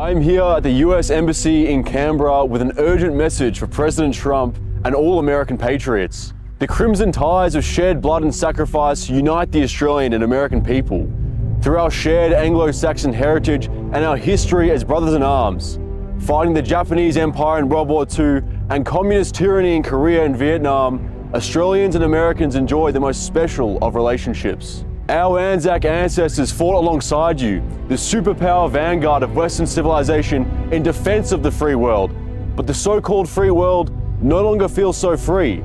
I'm here at the US Embassy in Canberra with an urgent message for President Trump and all American patriots. The crimson ties of shared blood and sacrifice unite the Australian and American people through our shared Anglo-Saxon heritage and our history as brothers in arms, fighting the Japanese Empire in World War II and communist tyranny in Korea and Vietnam. Australians and Americans enjoy the most special of relationships. Our Anzac ancestors fought alongside you, the superpower vanguard of Western civilization, in defense of the free world. But the so-called free world no longer feels so free.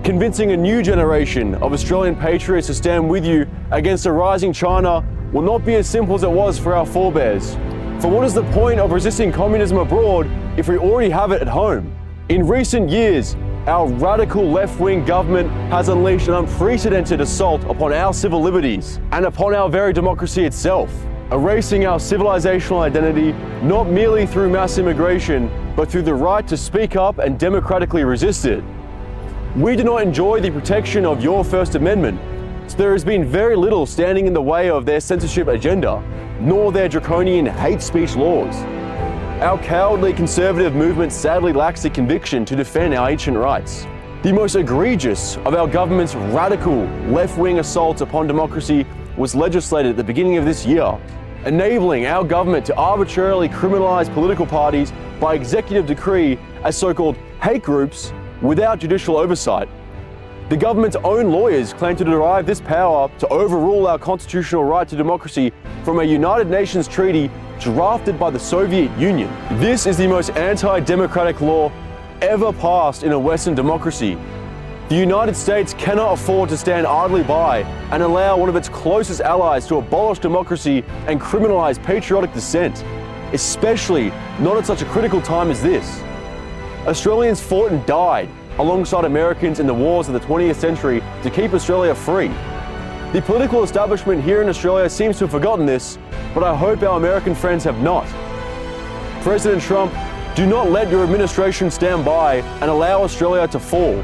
Convincing a new generation of Australian patriots to stand with you against a rising China will not be as simple as it was for our forebears. For what is the point of resisting communism abroad if we already have it at home? In recent years, our radical left-wing government has unleashed an unprecedented assault upon our civil liberties and upon our very democracy itself, erasing our civilizational identity not merely through mass immigration, but through the right to speak up and democratically resist it. We do not enjoy the protection of your First Amendment, so there has been very little standing in the way of their censorship agenda, nor their draconian hate speech laws. Our cowardly conservative movement sadly lacks the conviction to defend our ancient rights. The most egregious of our government's radical left-wing assaults upon democracy was legislated at the beginning of this year, enabling our government to arbitrarily criminalise political parties by executive decree as so-called hate groups without judicial oversight. The government's own lawyers claim to derive this power to overrule our constitutional right to democracy from a United Nations treaty drafted by the Soviet Union. This is the most anti-democratic law ever passed in a Western democracy. The United States cannot afford to stand idly by and allow one of its closest allies to abolish democracy and criminalise patriotic dissent, especially not at such a critical time as this. Australians fought and died alongside Americans in the wars of the 20th century to keep Australia free. The political establishment here in Australia seems to have forgotten this, but I hope our American friends have not. President Trump, do not let your administration stand by and allow Australia to fall.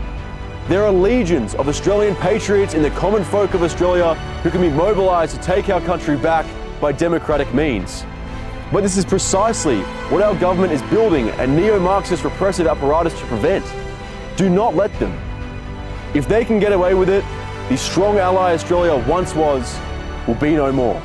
There are legions of Australian patriots in the common folk of Australia who can be mobilised to take our country back by democratic means. But this is precisely what our government is building a neo-Marxist repressive apparatus to prevent. Do not let them. If they can get away with it, the strong ally Australia once was will be no more.